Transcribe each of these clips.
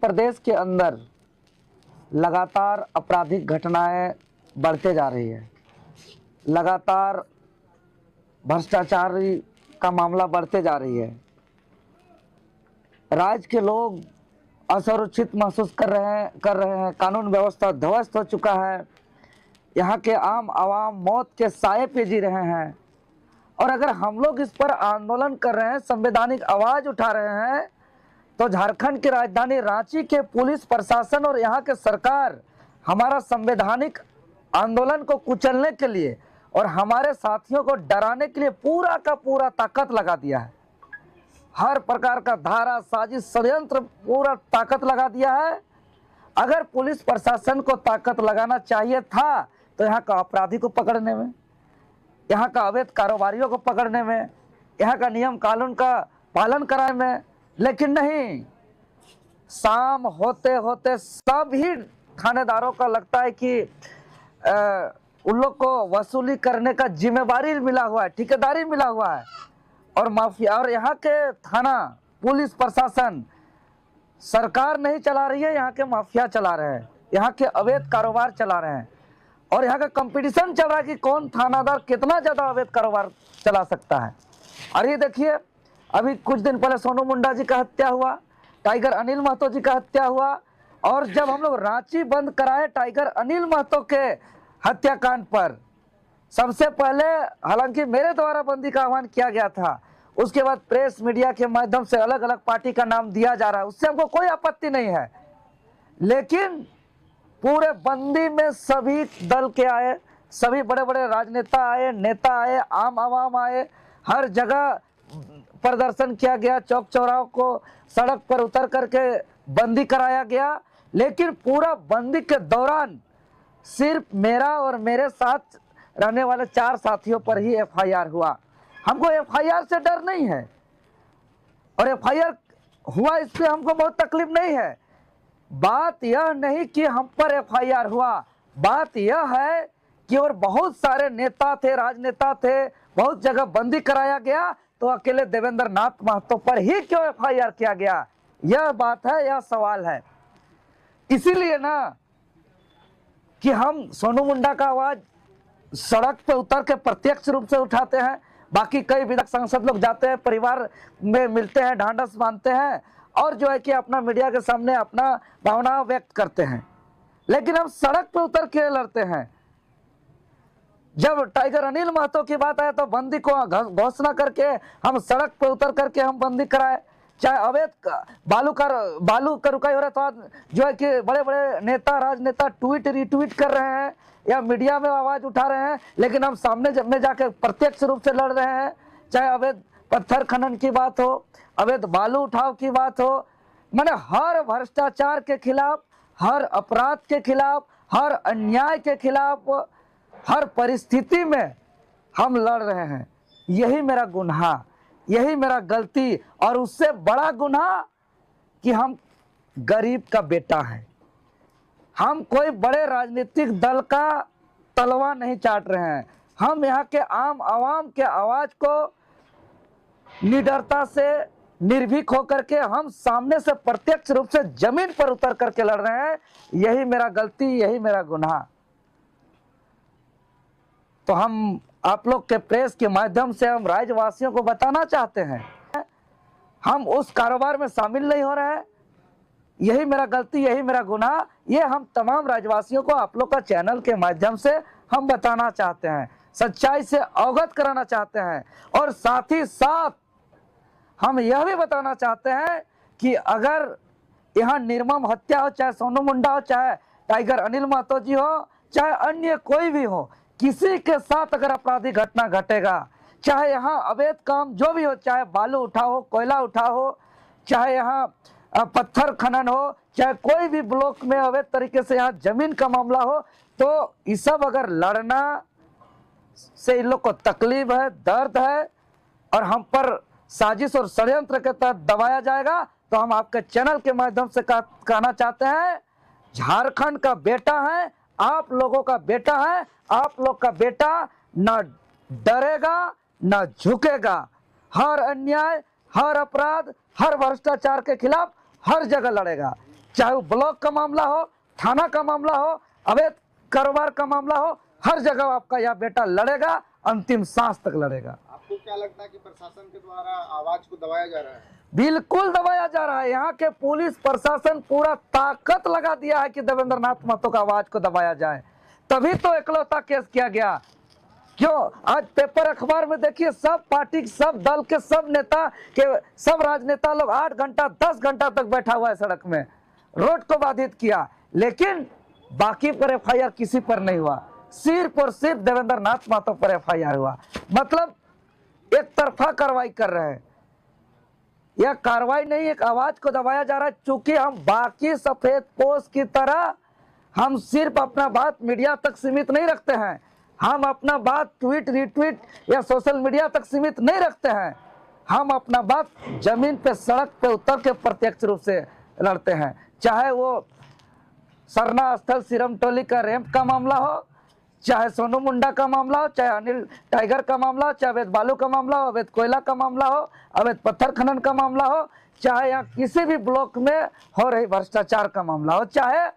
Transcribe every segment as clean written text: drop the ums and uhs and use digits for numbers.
प्रदेश के अंदर लगातार आपराधिक घटनाएं बढ़ते जा रही है, लगातार भ्रष्टाचार का मामला बढ़ते जा रही है। राज्य के लोग असुरक्षित महसूस कर रहे हैं। कानून व्यवस्था ध्वस्त हो चुका है। यहाँ के आम आवाम मौत के साए पे जी रहे हैं। और अगर हम लोग इस पर आंदोलन कर रहे हैं, संवैधानिक आवाज उठा रहे हैं, तो झारखंड की राजधानी रांची के पुलिस प्रशासन और यहाँ के सरकार हमारा संवैधानिक आंदोलन को कुचलने के लिए और हमारे साथियों को डराने के लिए पूरा का पूरा ताकत लगा दिया है। हर प्रकार का धारा, साजिश, षड्यंत्र पूरा ताकत लगा दिया है। अगर पुलिस प्रशासन को ताकत लगाना चाहिए था तो यहाँ का अपराधी को पकड़ने में, यहाँ का अवैध कारोबारियों को पकड़ने में, यहाँ का नियम कानून का पालन कराने में, लेकिन नहीं। शाम होते होते सभी थानेदारों का लगता है कि उन लोग को वसूली करने का जिम्मेदारी मिला हुआ है, ठेकेदारी मिला हुआ है। और माफिया और यहाँ के थाना पुलिस प्रशासन सरकार नहीं चला रही है, यहाँ के माफिया चला रहे हैं, यहाँ के अवैध कारोबार चला रहे हैं। और यहाँ का कंपटीशन चल रहा है कि कौन थानादार कितना ज़्यादा अवैध कारोबार चला सकता है। और ये देखिए, अभी कुछ दिन पहले सोनू मुंडा जी का हत्या हुआ, टाइगर अनिल महतो जी का हत्या हुआ। और जब हम लोग रांची बंद कराए टाइगर अनिल महतो के हत्याकांड पर, सबसे पहले हालांकि मेरे द्वारा बंदी का आह्वान किया गया था, उसके बाद प्रेस मीडिया के माध्यम से अलग अलग पार्टी का नाम दिया जा रहा है, उससे हमको कोई आपत्ति नहीं है। लेकिन पूरे बंदी में सभी दल के आए, सभी बड़े बड़े राजनेता आए, नेता आए, आम आवाम आए, हर जगह प्रदर्शन किया गया, चौक चौराहों को सड़क पर उतर करके बंदी कराया गया। लेकिन पूरा बंदी के दौरान सिर्फ मेरा और मेरे साथ रहने वाले 4 साथियों पर ही एफआईआर हुआ। हमको एफआईआर से डर नहीं है, और एफआईआर हुआ इससे हमको बहुत तकलीफ नहीं है। बात यह नहीं कि हम पर एफआईआर हुआ, बात यह है कि और बहुत सारे नेता थे, राजनेता थे, बहुत जगह बंदी कराया गया, तो अकेले देवेंद्र नाथ महतो पर ही क्यों एफआईआर किया गया? यह बात है, यह सवाल है। इसीलिए ना कि हम सोनू मुंडा का आवाज सड़क पे उतर के प्रत्यक्ष रूप से उठाते हैं। बाकी कई विधायक सांसद लोग जाते हैं, परिवार में मिलते हैं, ढांढस बांधते हैं और जो है कि अपना मीडिया के सामने अपना भावना व्यक्त करते हैं। लेकिन हम सड़क पे उतर के लड़ते हैं। जब टाइगर अनिल महतो की बात आया तो बंदी को घोषणा करके हम सड़क पे उतर करके हम बंदी कराए। चाहे अवैध बालू का रुकाई हो रहा है तो जो है कि बड़े बड़े नेता, राजनेता ट्वीट रिट्वीट कर रहे हैं या मीडिया में आवाज उठा रहे हैं, लेकिन हम सामने में जाकर प्रत्यक्ष रूप से लड़ रहे हैं। चाहे अवैध पत्थर खनन की बात हो, अवैध बालू उठाव की बात हो, माने हर भ्रष्टाचार के खिलाफ, हर अपराध के खिलाफ, हर अन्याय के खिलाफ, हर परिस्थिति में हम लड़ रहे हैं। यही मेरा गुनाह, यही मेरा गलती, और उससे बड़ा गुनाह कि हम गरीब का बेटा है। हम कोई बड़े राजनीतिक दल का तलवा नहीं चाट रहे हैं। हम यहाँ के आम आवाम के आवाज को निडरता से, निर्भीक होकर के हम सामने से प्रत्यक्ष रूप से जमीन पर उतर करके लड़ रहे हैं। यही मेरा गलती, यही मेरा गुनाह। तो हम आप लोग के प्रेस के माध्यम से हम राज्यवासियों को बताना चाहते हैं, हम उस कारोबार में शामिल नहीं हो रहे हैं। यही मेरा गलती, यही मेरा गुनाह, ये हम तमाम राज्यवासियों को आप लोग का चैनल के माध्यम से हम बताना चाहते हैं, सच्चाई से अवगत कराना चाहते हैं। और साथ ही साथ हम यह भी बताना चाहते हैं कि अगर यहाँ निर्मम हत्या हो, चाहे सोनू मुंडा हो, चाहे टाइगर अनिल महतो जी हो, चाहे अन्य कोई भी हो, किसी के साथ अगर आपराधिक घटना घटेगा, चाहे यहाँ अवैध काम जो भी हो, चाहे बालू उठा हो, कोयला उठा हो, चाहे यहाँ पत्थर खनन हो, चाहे कोई भी ब्लॉक में अवैध तरीके से यहाँ जमीन का मामला हो, तो ये सब अगर लड़ना से इन लोग को तकलीफ है, दर्द है, और हम पर साजिश और षड्यंत्र के तहत दबाया जाएगा, तो हम आपके चैनल के माध्यम से कहना चाहते हैं, झारखंड का बेटा है, आप लोगों का बेटा है, आप लोग का बेटा न डरेगा न झुकेगा। हर अन्याय, हर अपराध, हर भ्रष्टाचार के खिलाफ हर जगह लड़ेगा। चाहे वो ब्लॉक का मामला हो, थाना का मामला हो, अवैध कारोबार का मामला हो, हर जगह आपका यह बेटा लड़ेगा, अंतिम सांस तक लड़ेगा। आपको क्या लगता है कि प्रशासन के द्वारा आवाज को दबाया जा रहा है? बिल्कुल दबाया जा रहा है। यहाँ के पुलिस प्रशासन पूरा ताकत लगा दिया है कि देवेंद्र नाथ महतो का आवाज को दबाया जाए, तभी तो इकलौता केस किया गया। क्यों? आज पेपर अखबार में देखिए, सब पार्टी, सब दल के, सब नेता के, सब राजनेता लोग 8 घंटा 10 घंटा तक बैठा हुआ है सड़क में, रोड को बाधित किया, लेकिन बाकी पर एफआईआर किसी पर नहीं हुआ, सिर्फ और सिर्फ देवेंद्र नाथ महतो पर एफआईआर हुआ। मतलब एक तरफा कार्रवाई कर रहे हैं। यह कार्रवाई नहीं, एक आवाज को दबाया जा रहा है। चूंकि हम बाकी सफेद पोश की तरह हम सिर्फ अपना बात मीडिया तक सीमित नहीं रखते हैं, हम अपना बात ट्वीट रिट्वीट या सोशल मीडिया तक सीमित नहीं रखते हैं, हम अपना बात जमीन पे, सड़क पे उतर के प्रत्यक्ष रूप से लड़ते हैं। चाहे वो सरना स्थल सिरम टोली का रैंप का मामला हो, चाहे सोनू मुंडा का मामला हो, चाहे अनिल टाइगर का मामला हो, चाहे अवैध बालू का मामला हो, अवैध कोयला का मामला हो, अवैध पत्थर खनन का मामला हो, चाहे यहाँ किसी भी ब्लॉक में हो रही भ्रष्टाचार का मामला हो, चाहे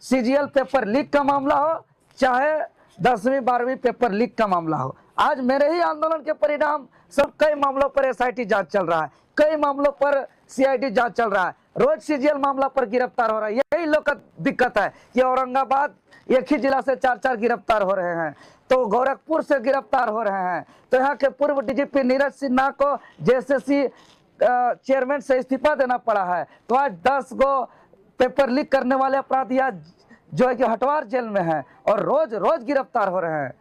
सीजीएल पेपर लीक का मामला हो, चाहे 10वीं 12वीं पेपर लीक का मामला हो। आज मेरे ही आंदोलन के परिणाम सब, कई मामलों पर एसआईटी जांच चल रहा है, कई मामलों पर सीआईडी जांच चल रहा है, रोज सीजीएल मामला पर गिरफ्तार हो रहा है। यही लोग का दिक्कत है कि औरंगाबाद एक ही जिला से 4-4 गिरफ्तार हो रहे हैं, तो गोरखपुर से गिरफ्तार हो रहे हैं, तो यहाँ के पूर्व डीजीपी नीरज सिन्हा को जेएसएससी चेयरमैन से इस्तीफा देना पड़ा है। तो आज 10 गो पेपर लीक करने वाले अपराधी जो है कि हटवार जेल में है और रोज रोज गिरफ्तार हो रहे हैं।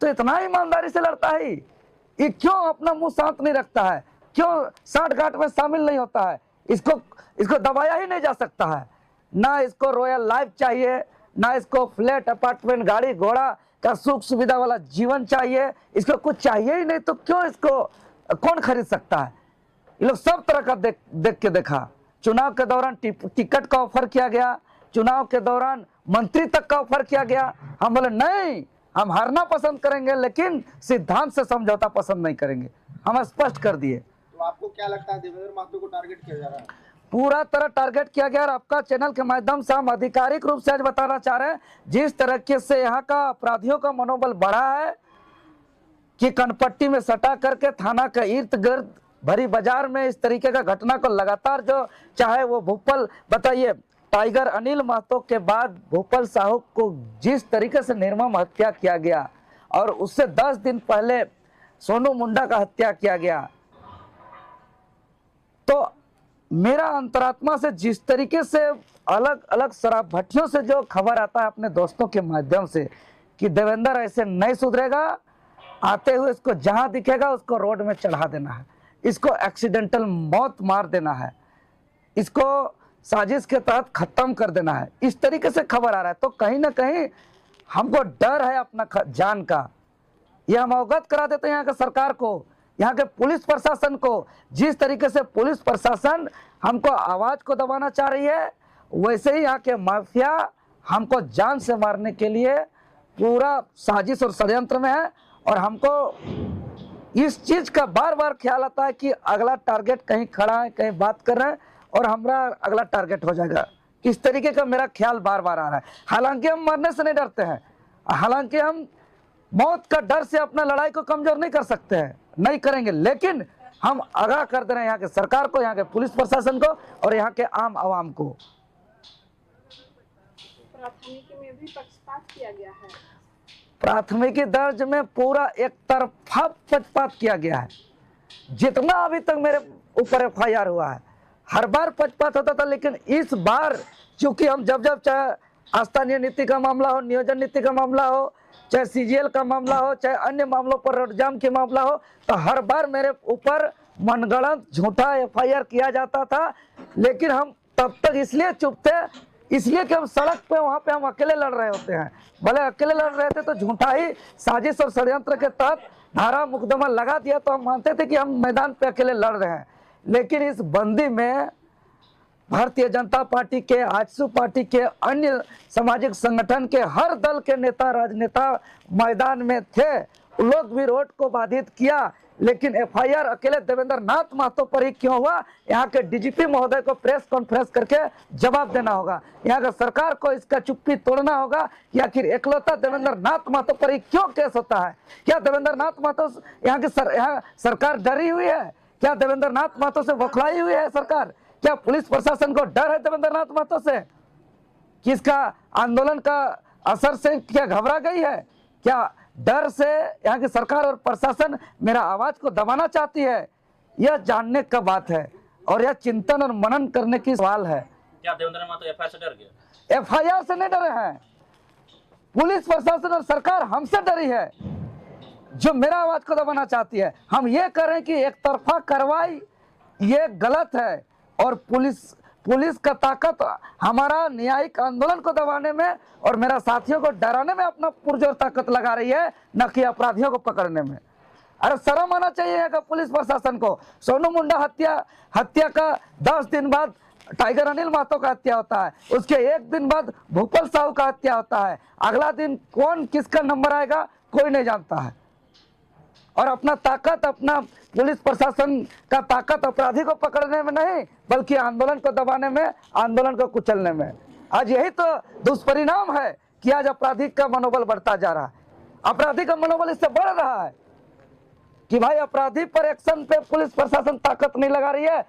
तो इतना ईमानदारी से लड़ता है, ये क्यों अपना मुंह शांत नहीं रखता है, क्यों साठ गांठ में शामिल नहीं होता है? इसको दबाया ही नहीं जा सकता है। ना इसको रॉयल लाइफ चाहिए, ना इसको फ्लैट अपार्टमेंट गाड़ी घोड़ा का सुख सुविधा वाला जीवन चाहिए, इसको कुछ चाहिए ही नहीं, तो क्यों इसको कौन खरीद सकता है? ये लोग सब तरह का देख के देखा। चुनाव के दौरान टिकट का ऑफर किया गया, चुनाव के दौरान मंत्री तक का ऑफर किया गया। हम बोले नहीं, हम हारना पसंद करेंगे लेकिन सिद्धांत से समझौता पसंद नहीं करेंगे, हम स्पष्ट कर दिए। तो आपको क्या लगता है देवेंद्र महतो को टारगेट किया जा रहा है? पूरा तरह टारगेट किया गया और आपका चैनल के माध्यम से हम आधिकारिक रूप से आज बताना चाह रहे हैं, जिस तरीके से यहाँ का अपराधियों का मनोबल बढ़ा है कि कनपट्टी में सटा करके थाना का इर्द गिर्द भरी बाजार में इस तरीके का घटना को लगातार, जो चाहे वो भूपल, बताइए टाइगर अनिल महतो के बाद भूपल साहू को जिस तरीके से निर्मम हत्या किया गया और उससे 10 दिन पहले सोनू मुंडा का हत्या किया गया, तो मेरा अंतरात्मा से जिस तरीके से अलग अलग शराब भट्टियों से जो खबर आता है अपने दोस्तों के माध्यम से कि देवेंद्र ऐसे नहीं सुधरेगा, आते हुए इसको जहां दिखेगा उसको रोड में चढ़ा देना है, इसको एक्सीडेंटल मौत मार देना है, इसको साजिश के तहत खत्म कर देना है, इस तरीके से खबर आ रहा है। तो कहीं ना कहीं हमको डर है अपना जान का। यह हम अवगत करा देते हैं यहाँ के सरकार को, यहाँ के पुलिस प्रशासन को। जिस तरीके से पुलिस प्रशासन हमको आवाज को दबाना चाह रही है, वैसे ही यहाँ के माफिया हमको जान से मारने के लिए पूरा साजिश और षड्यंत्र में है। और हमको इस चीज का बार बार ख्याल आता है कि अगला टारगेट कहीं खड़ा है, कहीं बात कर रहे हैं और हमारा अगला टारगेट हो जाएगा, इस तरीके का मेरा ख्याल बार बार आ रहा है। हालांकि हम मरने से नहीं डरते हैं, हालांकि हम मौत का डर से अपना लड़ाई को कमजोर नहीं कर सकते हैं, नहीं करेंगे, लेकिन हम आगाह कर दे रहे हैं यहाँ के सरकार को, यहाँ के पुलिस प्रशासन को और यहाँ के आम आवाम को। प्राथमिकी में भी पक्षपात किया गया है। प्राथमिकी दर्ज में पूरा एक तरफा पक्षपात किया गया है। जितना अभी तक मेरे ऊपर एफआईआर हुआ है, हर बार पक्षपात होता था, लेकिन इस बार चूंकि हम जब चाहे स्थानीय नीति का मामला हो, नियोजन नीति का मामला हो, चाहे सीजीएल का मामला हो, चाहे अन्य मामलों पर रोड जाम के मामला हो, तो हर बार मेरे ऊपर मनगढ़ंत झूठा एफआईआर किया जाता था। लेकिन हम तब तक इसलिए चुप थे, इसलिए कि हम सड़क पे वहां पे हम अकेले लड़ रहे होते हैं। भले अकेले लड़ रहे थे तो झूठा ही साजिश और षड्यंत्र के तहत धारा मुकदमा लगा दिया तो हम मानते थे कि हम मैदान पे अकेले लड़ रहे हैं। लेकिन इस बंदी में भारतीय जनता पार्टी के, आजसू पार्टी के, अन्य सामाजिक संगठन के हर दल के नेता राजनेता मैदान में थे। लोग भी रोड को बाधित किया लेकिन एफआईआर अकेले देवेंद्र नाथ महतो पर ही क्यों हुआ? यहाँ के डीजीपी महोदय को प्रेस कॉन्फ्रेंस करके जवाब देना होगा। यहाँ का सरकार को इसका चुप्पी तोड़ना होगा कि आखिर एकलौता देवेंद्र नाथ महतो पर ही क्यों केस होता है? क्या देवेंद्र नाथ महतो यहाँ की सरकार डरी हुई है? क्या देवेंद्र नाथ महतो से बौखलाई हुई है सरकार? क्या पुलिस प्रशासन को डर है देवेंद्र नाथ महतो से? किसका आंदोलन का असर से क्या घबरा गई है? क्या डर से यहाँ की सरकार और प्रशासन मेरा आवाज को दबाना चाहती है? यह जानने का बात है और यह चिंतन और मनन करने की सवाल है। क्या देवेंद्र महतो एफआईआर से डर गया? एफआईआर से नहीं डरे हैं, पुलिस प्रशासन और सरकार हमसे डरी है जो मेरा आवाज को दबाना चाहती है। हम ये कह रहे हैं कि एक तरफा कार्रवाई ये गलत है और पुलिस का ताकत हमारा न्यायिक आंदोलन को दबाने में और मेरा साथियों को डराने में अपना पुरजोर ताकत लगा रही है, न कि अपराधियों को पकड़ने में। अरे शर्म आना चाहिए पुलिस प्रशासन को। सोनू मुंडा हत्या का 10 दिन बाद टाइगर अनिल महतो का हत्या होता है, उसके 1 दिन बाद भूपल साहू का हत्या होता है। अगला दिन कौन किसका नंबर आएगा कोई नहीं जानता है। और अपना ताकत, अपना पुलिस प्रशासन का ताकत अपराधी को पकड़ने में नहीं बल्कि आंदोलन को दबाने में, आंदोलन को कुचलने में। आज यही तो दुष्परिणाम है कि आज अपराधी का मनोबल बढ़ता जा रहा है। अपराधी का मनोबल इससे बढ़ रहा है कि भाई अपराधी पर एक्शन पे पुलिस प्रशासन ताकत नहीं लगा रही है,